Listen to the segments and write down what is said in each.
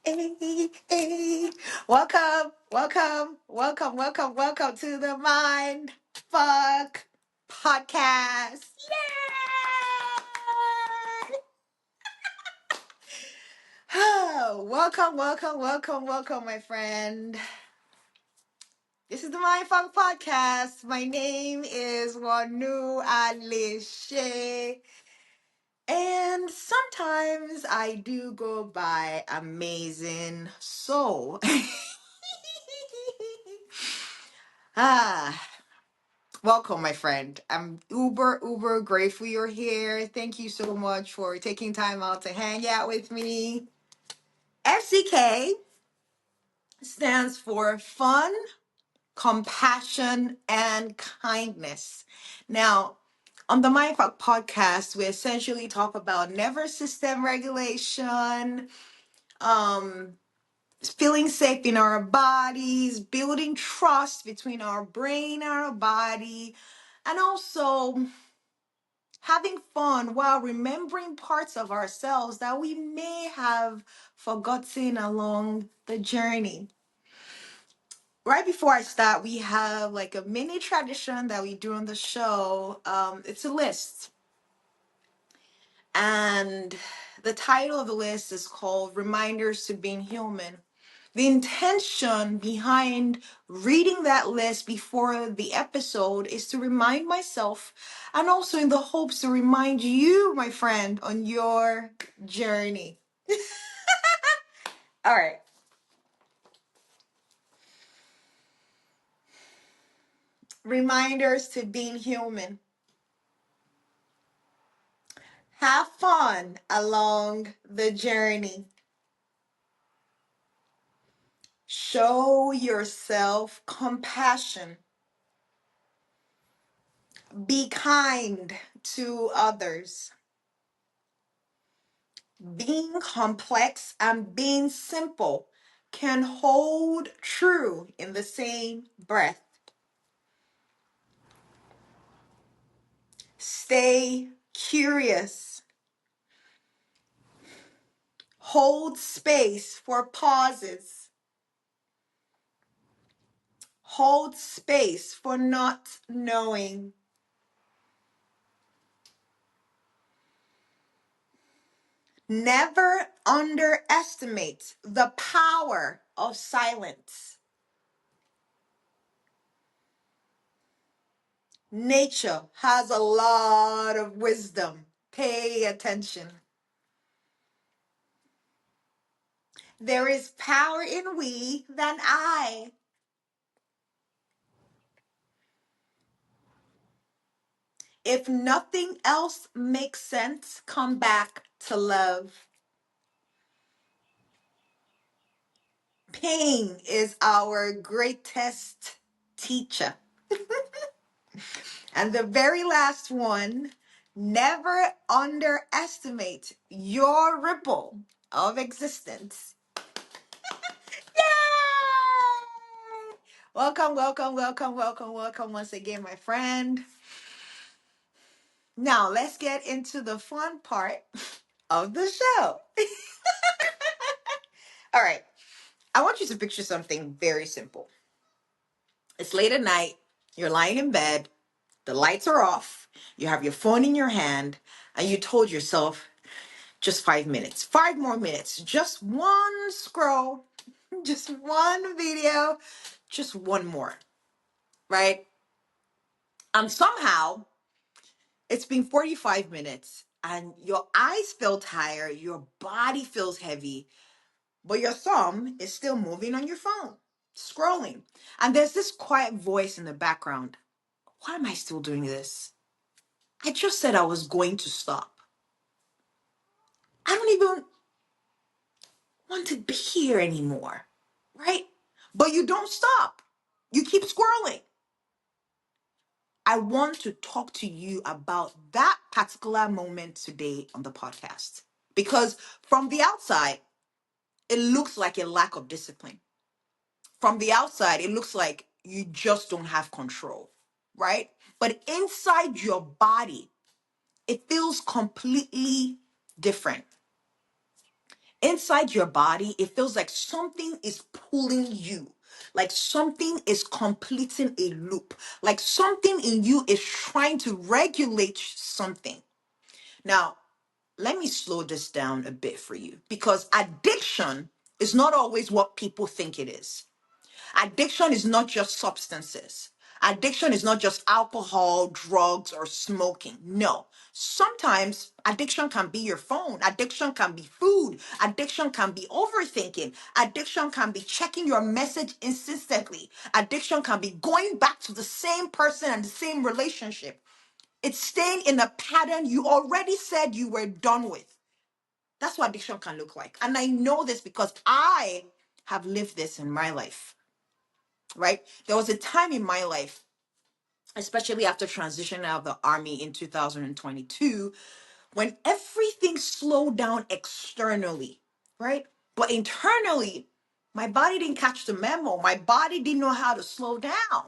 Hey. Welcome to the Mind Fuck Podcast. Yay! Welcome, my friend. This is the Mind Fuck Podcast. My name is Wanu Alishe. And sometimes I do go by Amazing Soul. ah, welcome, my friend. I'm uber grateful you're here. Thank you so much for taking time out to hang out with me. FCK stands for fun, compassion, and kindness. Now, on the Mindfuck podcast, we essentially talk about nervous system regulation, um, feeling safe in our bodies, building trust between our brain and our body, and also having fun while remembering parts of ourselves that we may have forgotten along the journey. Right before I start, we have like a mini tradition that we do on the show. It's a list. And the title of the list is called Reminders to Being Human. The intention behind reading that list before the episode is to remind myself and also in the hopes to remind you, my friend, on your journey. All right. Reminders to being human. Have fun along the journey. Show yourself compassion. Be kind to others. Being complex and being simple can hold true in the same breath. Stay curious. Hold space for pauses. Hold space for not knowing. Never underestimate the power of silence. Nature has a lot of wisdom. Pay attention. There is power in we than I. If nothing else makes sense, come back to love. Pain is our greatest teacher. And the very last one, never underestimate your ripple of existence. Yay! Welcome once again, my friend. Now, let's get into the fun part of the show. All right. I want you to picture something very simple. It's late at night. You're lying in bed. The lights are off. You have your phone in your hand. And you told yourself, just 5 minutes, 5 more minutes, just one scroll, just one video, just one more, right? And somehow it's been 45 minutes and your eyes feel tired, your body feels heavy, but your thumb is still moving on your phone, scrolling. And there's this quiet voice in the background. Why am I still doing this? I just said I was going to stop. I don't even want to be here anymore, right? But you don't stop. You keep scrolling. I want to talk to you about that particular moment today on the podcast. Because from the outside, it looks like a lack of discipline. From the outside, it looks like you just don't have control, right? But inside your body, it feels completely different. Inside your body, it feels like something is pulling you, like something is completing a loop, like something in you is trying to regulate something. Now, let me slow this down a bit for you because addiction is not always what people think it is. Addiction is not just substances. Addiction is not just alcohol, drugs, or smoking. No. Sometimes addiction can be your phone. Addiction can be food. Addiction can be overthinking. Addiction can be checking your message insistently. Addiction can be going back to the same person and the same relationship. It's staying in a pattern you already said you were done with. That's what addiction can look like. And I know this because I have lived this in my life, right? There was a time in my life, especially after transitioning out of the army in 2022, when everything slowed down externally, right? But internally, my body didn't catch the memo. My body didn't know how to slow down,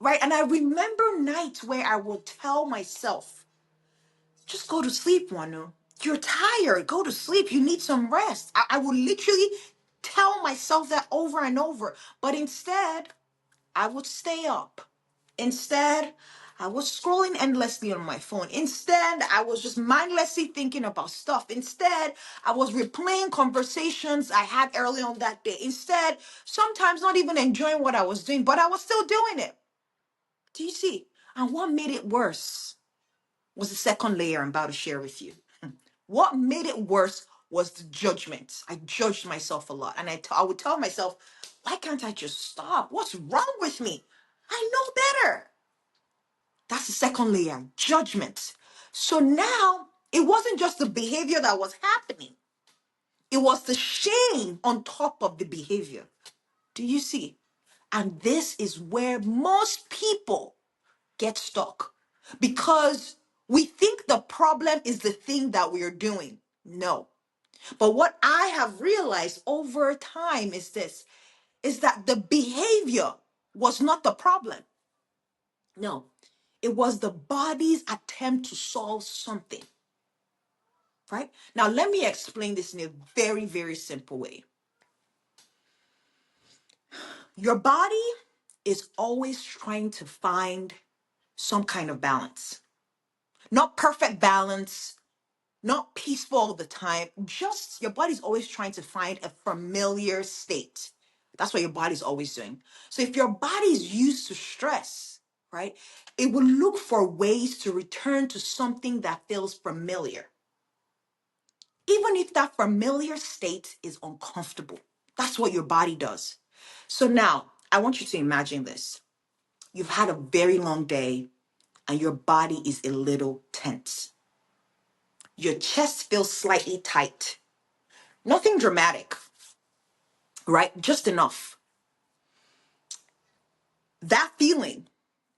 right? And I remember nights where I would tell myself, just go to sleep, Wanu. You're tired. Go to sleep. You need some rest. I would literally tell myself that over and over. But instead, I would stay up. Instead, I was scrolling endlessly on my phone. Instead, I was just mindlessly thinking about stuff. Instead, I was replaying conversations I had early on that day. Instead, sometimes not even enjoying what I was doing, but I was still doing it. Do you see? And what made it worse was the second layer I'm about to share with you. What made it worse was the judgment. I judged myself a lot. And I would tell myself, why can't I just stop? What's wrong with me? I know better. That's the second layer, judgment. So now it wasn't just the behavior that was happening, it was the shame on top of the behavior. Do you see? And this is where most people get stuck because we think the problem is the thing that we are doing. No. But what I have realized over time is this, is that the behavior was not the problem. No, it was the body's attempt to solve something, right? Now, let me explain this in a very, very simple way. Your body is always trying to find some kind of balance. Not perfect balance, not peaceful all the time. Just your body's always trying to find a familiar state. That's what your body's always doing. So if your body's used to stress, right, it will look for ways to return to something that feels familiar, even if that familiar state is uncomfortable. That's what your body does. So now I want you to imagine this. You've had a very long day and your body is a little tense. Your chest feels slightly tight. Nothing dramatic, right? Just enough. That feeling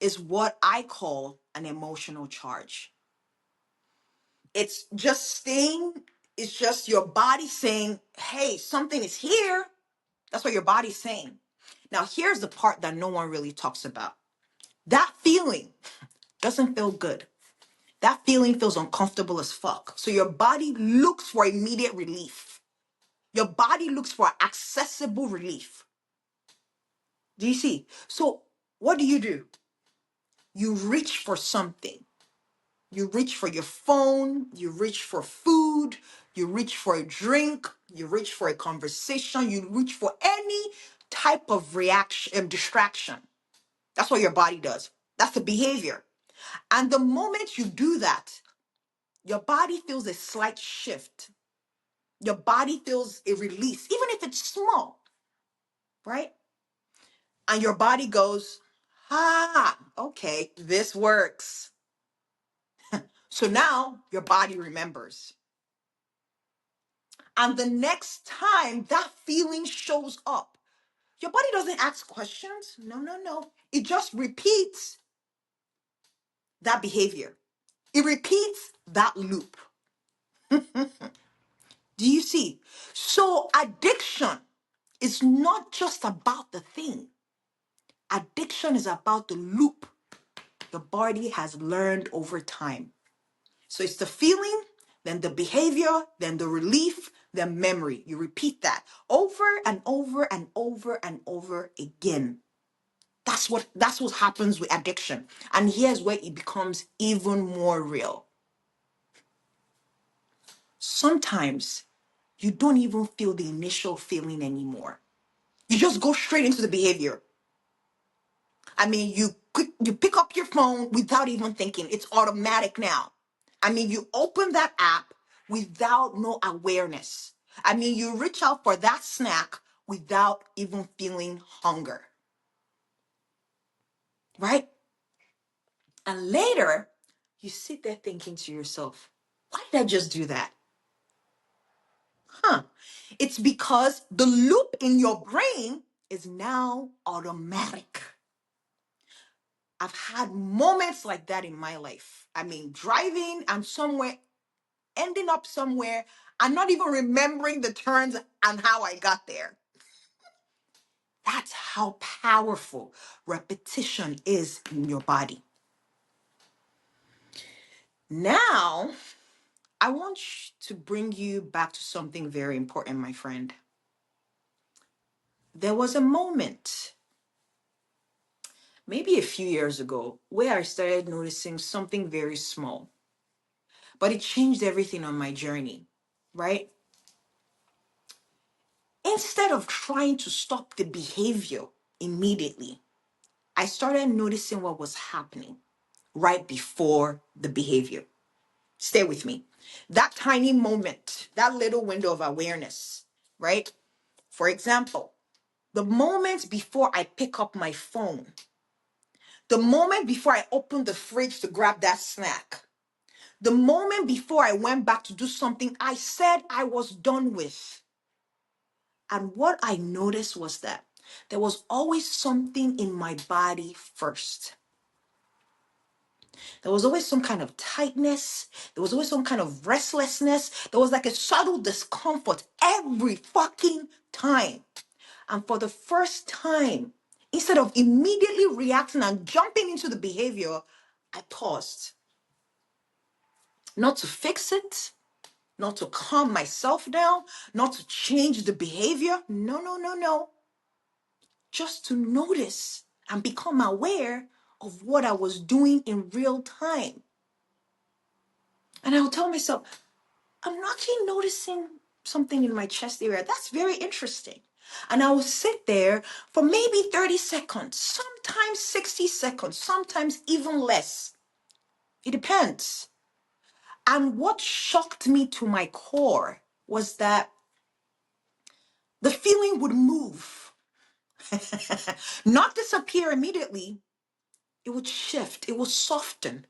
is what I call an emotional charge. It's just staying, it's just your body saying, hey, something is here. That's what your body's saying. Now, here's the part that no one really talks about. That feeling doesn't feel good. That feeling feels uncomfortable as fuck. So your body looks for immediate relief. Your body looks for accessible relief. Do you see? So what do? You reach for something. You reach for your phone, you reach for food, you reach for a drink, you reach for a conversation, you reach for any type of reaction, distraction. That's what your body does. That's the behavior. And the moment you do that, your body feels a slight shift. Your body feels a release, even if it's small, right? And your body goes, okay, this works. So now your body remembers. And the next time that feeling shows up, your body doesn't ask questions. No, no, no. It just repeats that behavior. It repeats that loop. Do you see? So addiction is not just about the thing. Addiction is about the loop the body has learned over time. So it's the feeling, then the behavior, then the relief, then memory. You repeat that over and over and over and over again. That's what happens with addiction. And here's where it becomes even more real. Sometimes you don't even feel the initial feeling anymore. You just go straight into the behavior. I mean, you pick up your phone without even thinking. It's automatic now. I mean, you open that app without no awareness. I mean, you reach out for that snack without even feeling hunger, right? And later, you sit there thinking to yourself, why did I just do that? Huh. It's because the loop in your brain is now automatic. I've had moments like that in my life. I mean, driving and somewhere, ending up somewhere, and not even remembering the turns and how I got there. That's how powerful repetition is in your body. Now, I want to bring you back to something very important, my friend. There was a moment, maybe a few years ago, where I started noticing something very small, but it changed everything on my journey, right? Instead of trying to stop the behavior immediately, I started noticing what was happening right before the behavior. Stay with me. That tiny moment, that little window of awareness, right? For example, the moment before I pick up my phone, the moment before I open the fridge to grab that snack, the moment before I went back to do something I said I was done with. And what I noticed was that there was always something in my body first. There was always some kind of tightness. There was always some kind of restlessness. There was like a subtle discomfort every fucking time. And for the first time, instead of immediately reacting and jumping into the behavior, I paused. Not to fix it, not to calm myself down, not to change the behavior. No, no, no, no. Just to notice and become aware of what I was doing in real time. And I would tell myself, I'm actually noticing something in my chest area. That's very interesting. And I will sit there for maybe 30 seconds, sometimes 60 seconds, sometimes even less. It depends. And what shocked me to my core was that the feeling would move, not disappear immediately. It would shift, it would soften.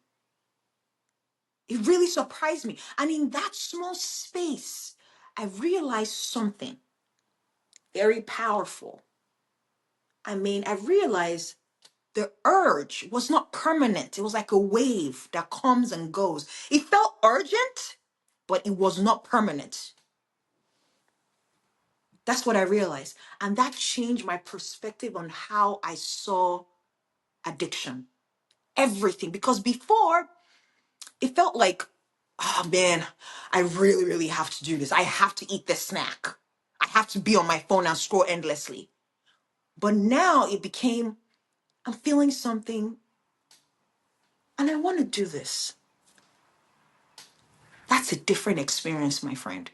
It really surprised me. And in that small space, I realized something very powerful. I mean, I realized the urge was not permanent. It was like a wave that comes and goes. It felt urgent, but it was not permanent. That's what I realized. And that changed my perspective on how I saw addiction. Everything. Because before, it felt like, oh man, I really, really have to do this. I have to eat this snack. I have to be on my phone and scroll endlessly. But now it became, I'm feeling something and I want to do this. That's a different experience, my friend.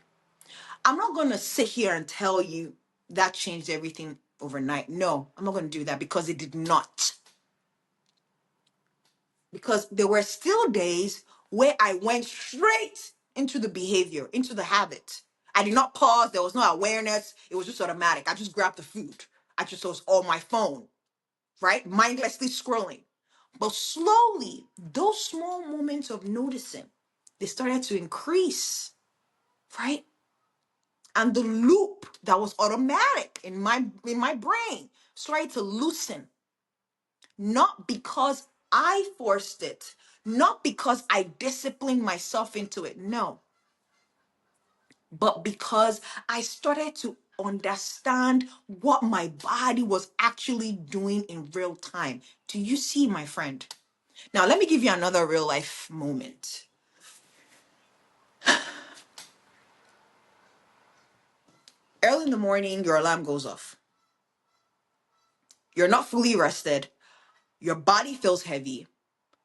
I'm not going to sit here and tell you that changed everything overnight. No, I'm not going to do that because it did not. Because there were still days where I went straight into the behavior, into the habit. I did not pause. There was no awareness. It was just automatic. I just grabbed the food. I just was on my phone, right? Mindlessly scrolling. But slowly, those small moments of noticing, they started to increase, right? And the loop that was automatic in my brain started to loosen. Not because I forced it, not because I disciplined myself into it, no, but because I started to understand what my body was actually doing in real time. Do you see, my friend? Now, let me give you another real life moment. Early in the morning, your alarm goes off. You're not fully rested. Your body feels heavy.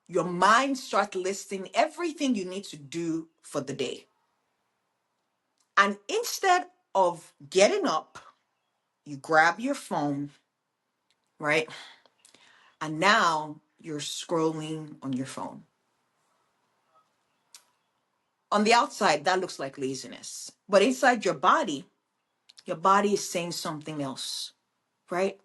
Your mind starts listing everything you need to do for the day. And instead of getting up, you grab your phone, right? And now you're scrolling on your phone. On the outside, that looks like laziness. But inside your body is saying something else, right?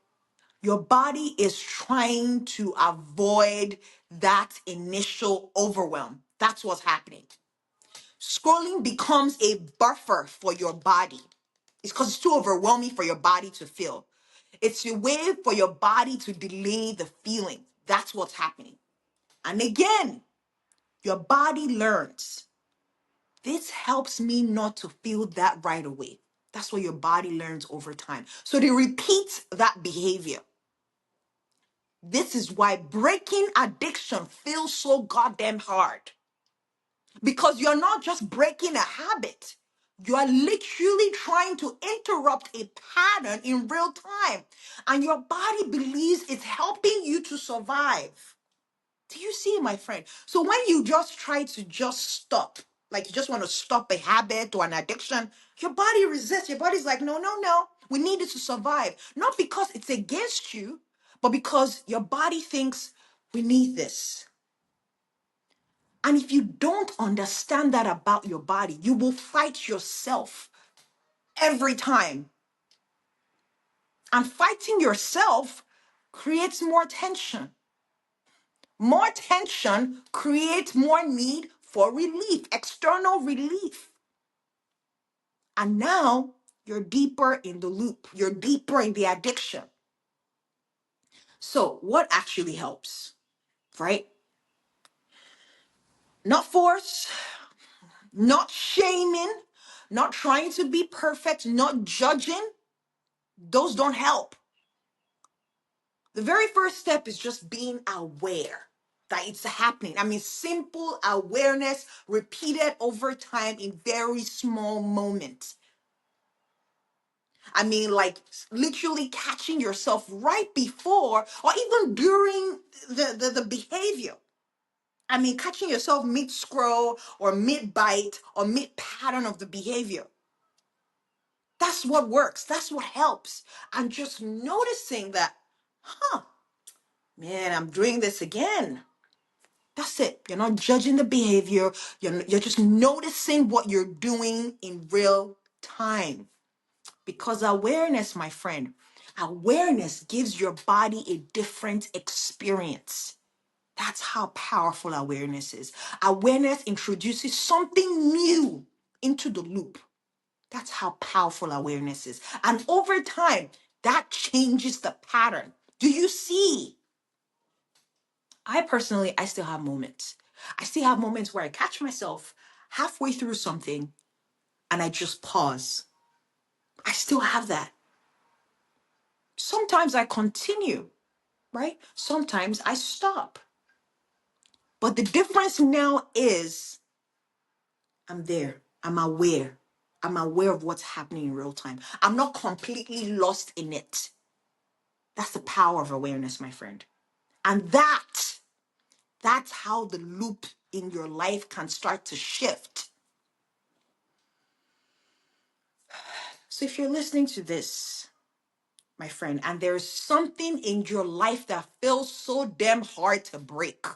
Your body is trying to avoid that initial overwhelm. That's what's happening. Scrolling becomes a buffer for your body. It's because it's too overwhelming for your body to feel. It's a way for your body to delay the feeling. That's what's happening. And again, your body learns. This helps me not to feel that right away. That's what your body learns over time. So they repeat that behavior. This is why breaking addiction feels so goddamn hard. Because you're not just breaking a habit, you are literally trying to interrupt a pattern in real time. And your body believes it's helping you to survive. Do you see, my friend? So when you just try to just stop, like you just want to stop a habit or an addiction, your body resists. Your body's like, no, no, no. We need it to survive. Not because it's against you, but because your body thinks we need this. And if you don't understand that about your body, you will fight yourself every time. And fighting yourself creates more tension. More tension creates more need for relief, external relief. And now you're deeper in the loop, you're deeper in the addiction. So, what actually helps, right? Not force, not shaming, not trying to be perfect, not judging. Those don't help. The very first step is just being aware that it's happening. I mean, simple awareness repeated over time in very small moments. I mean, like literally catching yourself right before or even during the behavior. I mean, catching yourself mid scroll or mid bite or mid pattern of the behavior. That's what works. That's what helps. And just noticing that, man, I'm doing this again. That's it. You're not judging the behavior. You're just noticing what you're doing in real time. Because awareness, my friend, awareness gives your body a different experience. That's how powerful awareness is. Awareness introduces something new into the loop. That's how powerful awareness is. And over time, that changes the pattern. Do you see? I still have moments. I still have moments where I catch myself halfway through something and I just pause. I still have that. Sometimes I continue, right? Sometimes I stop. But the difference now is I'm there. I'm aware. I'm aware of what's happening in real time. I'm not completely lost in it. That's the power of awareness, my friend. And that's how the loop in your life can start to shift. So if you're listening to this, my friend, and there's something in your life that feels so damn hard to break,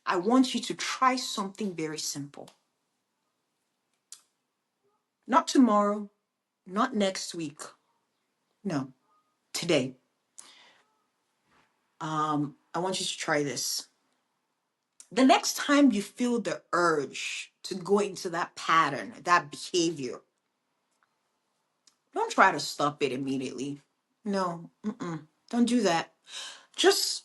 I want you to try something very simple. Not tomorrow, not next week. No, today. I want you to try this. The next time you feel the urge to go into that pattern, that behavior, don't try to stop it immediately. No, don't do that. Just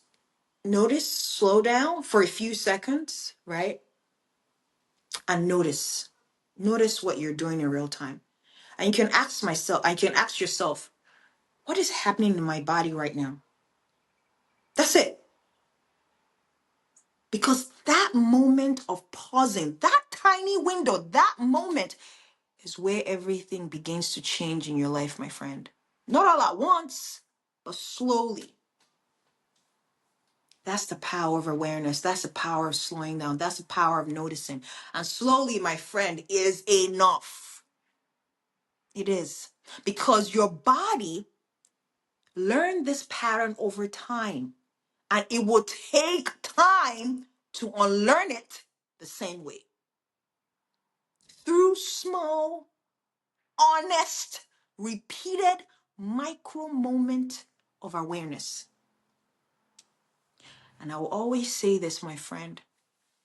notice, slow down for a few seconds, right? And notice. Notice what you're doing in real time. And I can ask yourself, what is happening in my body right now? That's it. Because that moment of pausing, that tiny window, that moment is where everything begins to change in your life, my friend. Not all at once, but slowly. That's the power of awareness. That's the power of slowing down. That's the power of noticing. And slowly, my friend, is enough. It is. Because your body learned this pattern over time. And it will take time to unlearn it the same way. Through small, honest, repeated micro moment of awareness. And I will always say this, my friend.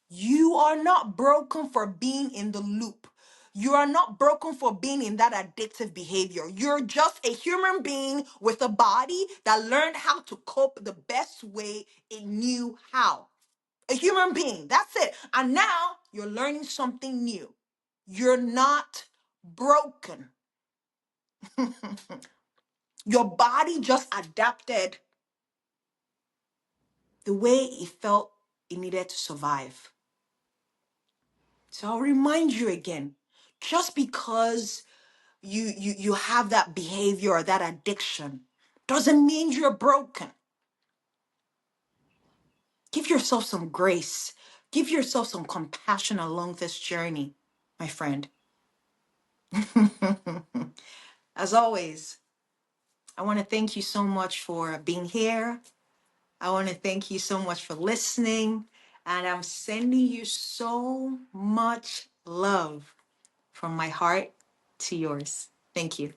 You are not broken for being in the loop. You are not broken for being in that addictive behavior. You're just a human being with a body that learned how to cope the best way it knew how. A human being, that's it. And now you're learning something new. You're not broken. Your body just adapted the way it felt it needed to survive. So I'll remind you again, just because you have that behavior or that addiction doesn't mean you're broken. Give yourself some grace. Give yourself some compassion along this journey, my friend. As always, I want to thank you so much for being here. I want to thank you so much for listening. And I'm sending you so much love from my heart to yours. Thank you.